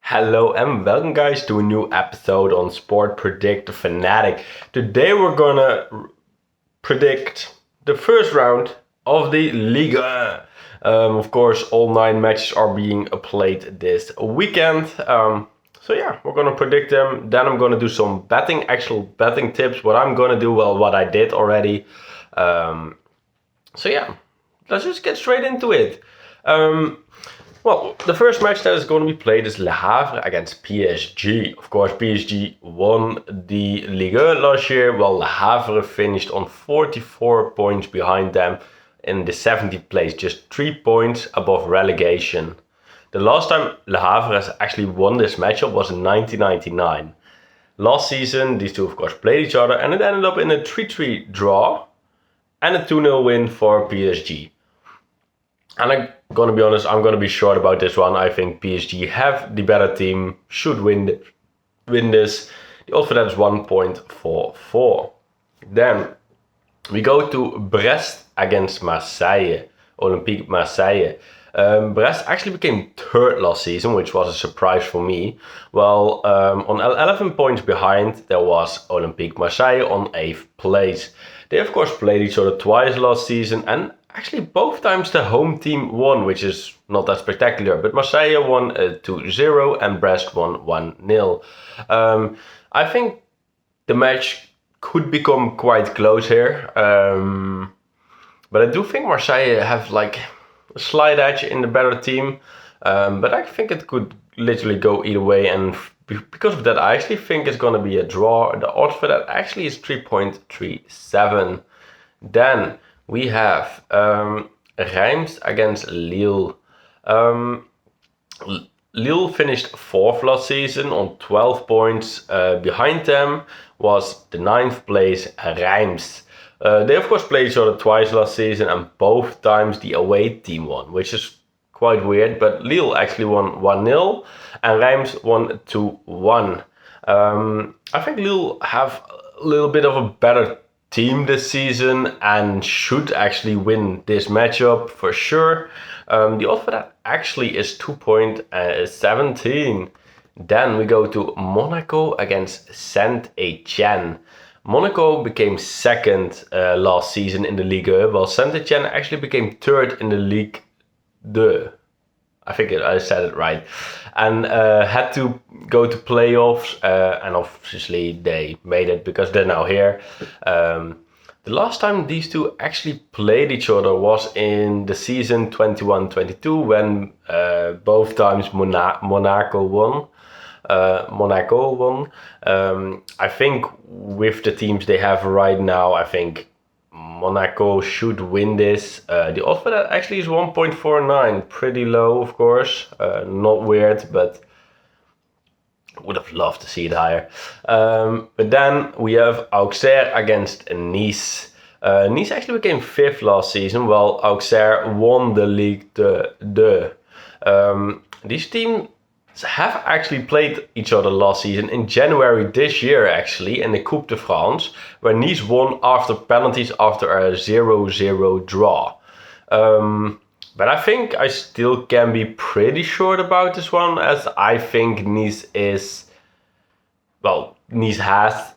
Hello and welcome guys to a new episode on SportPredictorFanatic. Today we're gonna predict the first round of the Ligue. Of course, all 9 matches are being played this weekend. So yeah, we're gonna predict them. Then I'm gonna do some actual betting tips. What I'm gonna do, well, what I did already. So yeah, let's just get straight into it. Well, the first match that is going to be played is Le Havre against PSG. Of course, PSG won the Ligue last year, while Le Havre finished on 44 points behind them in the 70th place, just 3 points above relegation. The last time Le Havre has actually won this matchup was in 1999. Last season, these two of course played each other and it ended up in a 3-3 draw and a 2-0 win for PSG. And I'm going to be honest, I'm going to be short about this one. I think PSG have the better team, should win this. The odds for that is 1.44. Then we go to Brest against Marseille, Olympique Marseille. Brest actually became third last season, which was a surprise for me. Well, on 11 points behind, there was Olympique Marseille on 8th place. They of course played each other twice last season, and actually both times the home team won, which is not that spectacular. But Marseille won 2-0 and Brest won 1-0. I think the match could become quite close here. But I do think Marseille have like a slight edge in the better team. But I think it could literally go either way. And because of that, I actually think it's going to be a draw. The odds for that actually is 3.37. Then we have Reims against Lille. Lille finished 4th last season on 12 points. Behind them was the 9th place Reims. They of course played each other twice last season and both times the away team won, which is quite weird. But Lille actually won 1-0 and Reims won 2-1. I think Lille have a little bit of a better team this season and should actually win this matchup for sure. The odds for that actually is 2.17. Then we go to Monaco against Saint-Etienne. Monaco became second last season in the Ligue, while Saint-Etienne actually became third in the Ligue 2. I think I said it right. And had to go to playoffs, and obviously they made it because they're now here. The last time these two actually played each other was in the season 21-22 when both times Monaco won. I think with the teams they have right now, I think Monaco should win this. The odds for that actually is 1.49. Pretty low, of course. Not weird, but would have loved to see it higher. But then we have Auxerre against Nice. Nice actually became 5th last season, while Auxerre won the Ligue 2. These teams have actually played each other last season in January this year, actually, in the Coupe de France, where Nice won after penalties after a 0-0 draw. But I think I still can be pretty short about this one, as I think Nice has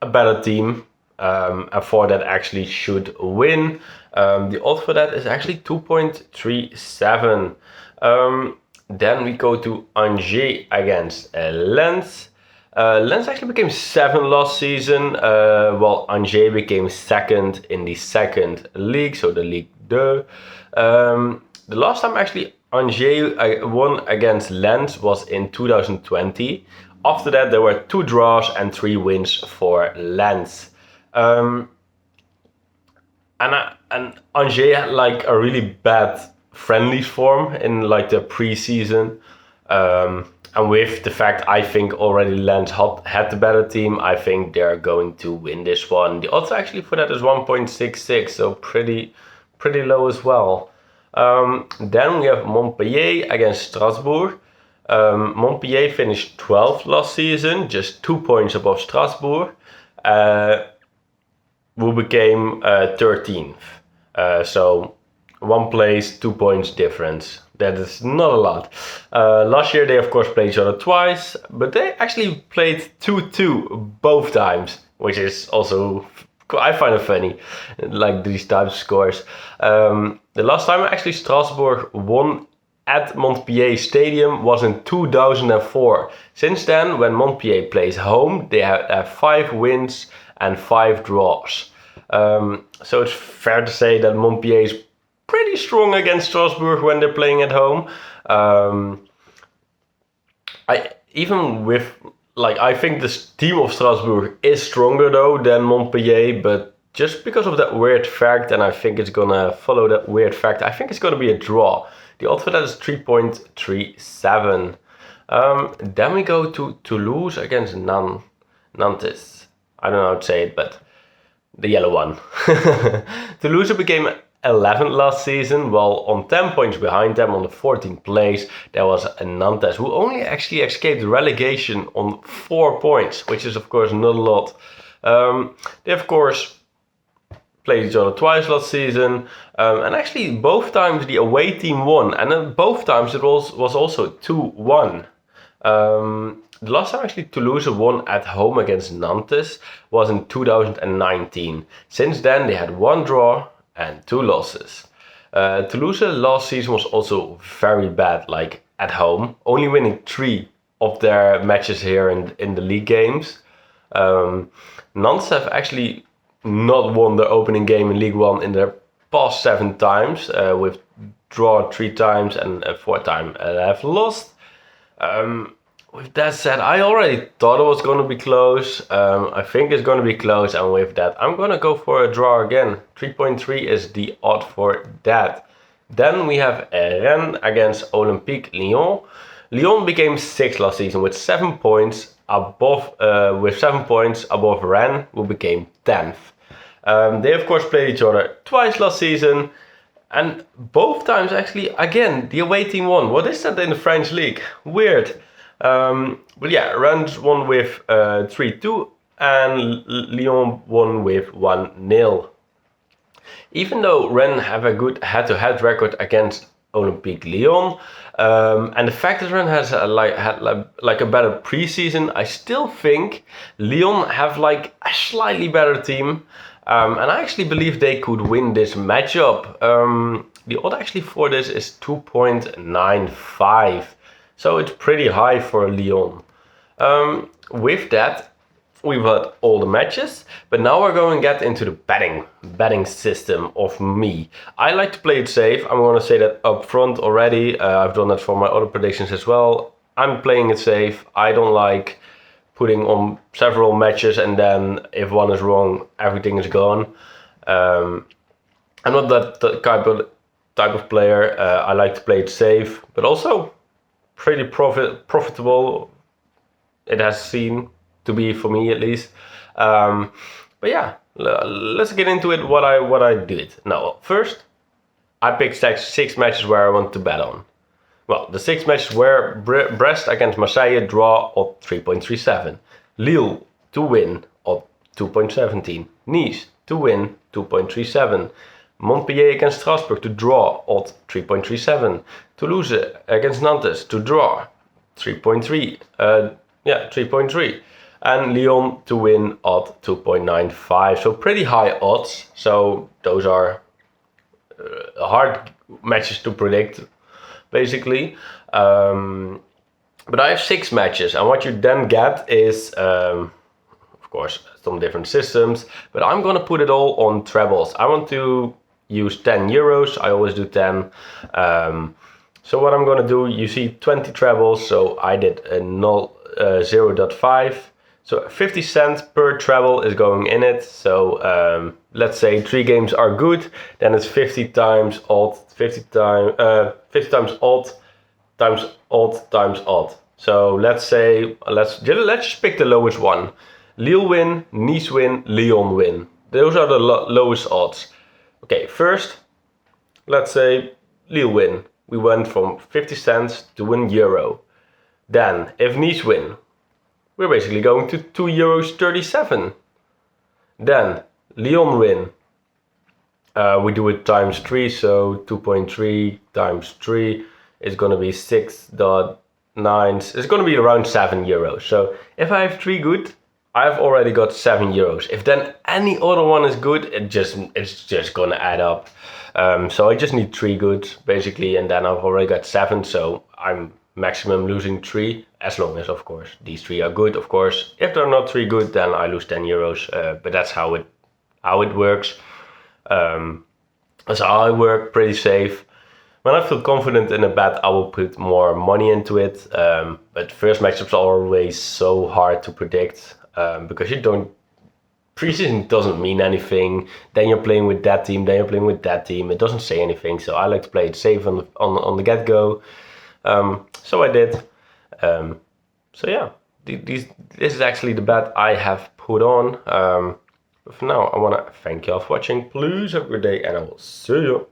a better team, and for that actually should win. The odds for that is actually 2.37. Then we go to Angers against Lens. Lens actually became 7th last season, while Angers became 2nd in the 2nd league, so the Ligue 2. The last time actually Angers won against Lens was in 2020. After that, there were 2 draws and 3 wins for Lens. And Angers had like a really bad friendlies form in like the pre-season, and with the fact I think already Lens had the better team, I think they're going to win this one. The odds actually for that is 1.66, so pretty low as well. Then we have Montpellier against Strasbourg. Montpellier finished 12th last season, just 2 points above Strasbourg, who became 13th. So 1 place, 2 points difference. That is not a lot. Last year they of course played each other twice, but they actually played 2-2 both times, which is also, I find it funny, like these types of scores. The last time actually Strasbourg won at Montpellier Stadium was in 2004. Since then, when Montpellier plays home, they have 5 wins and 5 draws. So it's fair to say that Montpellier is pretty strong against Strasbourg when they're playing at home. I think this team of Strasbourg is stronger though than Montpellier, but just because of that weird fact, and I think it's gonna follow that weird fact, I think it's gonna be a draw. The odds for that is 3.37. Then we go to Toulouse against Nantes. I don't know how to say it, but the yellow one. Toulouse became 11th last season, while on 10 points behind them on the 14th place there was Nantes, who only actually escaped relegation on 4 points, which is of course not a lot. They of course played each other twice last season, and actually both times the away team won, and then both times it was also 2-1. The last time actually Toulouse won at home against Nantes was in 2019. Since then they had 1 draw and 2 losses. Toulouse last season was also very bad, like at home, only winning 3 of their matches here in the league games. Nantes have actually not won their opening game in Ligue 1 in their past 7 times, with draw 3 times and 4 times have lost. With that said, I already thought it was going to be close. I think it's going to be close, and with that, I'm going to go for a draw again. 3.3 is the odd for that. Then we have Rennes against Olympique Lyon. Lyon became 6th last season with 7 points above Rennes, who became 10th. They of course played each other twice last season, and both times actually, again, the away team won. What is that in the French league? Weird. But yeah, Rennes won with 3-2 and Lyon won with 1-0. Even though Rennes have a good head-to-head record against Olympique Lyon, and the fact that Rennes has had a better preseason, I still think Lyon have like a slightly better team, and I actually believe they could win this matchup. The odd actually for this is 2.95. So it's pretty high for Lyon. With that, we've had all the matches, but now we're going to get into the betting system of me. I like to play it safe. I'm going to say that up front already. I've done that for my other predictions as well. I'm playing it safe. I don't like putting on several matches and then if one is wrong, everything is gone. I'm not that type of player. I like to play it safe, but also pretty profitable. It has seemed to be for me at least. But yeah, let's get into it. What I did. Now, first, I picked 6 matches where I want to bet on. Well, the 6 matches were Brest against Marseille, draw at 3.37. Lille to win at 2.17. Nice to win 2.37. Montpellier against Strasbourg to draw at 3.37. Toulouse against Nantes to draw 3.3. 3.3. And Lyon to win at 2.95. So pretty high odds. So those are hard matches to predict, basically. But I have 6 matches, and what you then get is, of course, some different systems. But I'm gonna put it all on trebles. I want to use 10 euros. I always do 10. So what I'm gonna do, you see 20 trebles. So I did a 0.5. So 50 cents per treble is going in it. So let's say 3 games are good, then it's 50 times odd, 50 times odd times odd times odd. So let's say let's just pick the lowest one. Lille win, Nice win, Lyon win. Those are the lowest odds. Okay, first, let's say Lille win. We went from 50 cents to €1. Then, if Nice win, we're basically going to €2.37. Then, Lyon win. We do it times 3, so 2.3 times 3. is going to be 6.9. It's going to be around €7. So if I have 3 good, I've already got €7. If then any other one is good, it's just going to add up. So I just need 3 good basically, and then I've already got 7. So I'm maximum losing 3, as long as of course these 3 are good. Of course, if they're not 3 good, then I lose €10. But that's how it works. So I work pretty safe. When I feel confident in a bet, I will put more money into it. But first matchups are always so hard to predict, because preseason doesn't mean anything. Then you're playing with that team, then you're playing with that team. It doesn't say anything. So I like to play it safe on the get-go. So I did. So yeah, this is actually the bet I have put on. But for now, I want to thank you all for watching. Please have a good day, and I will see you.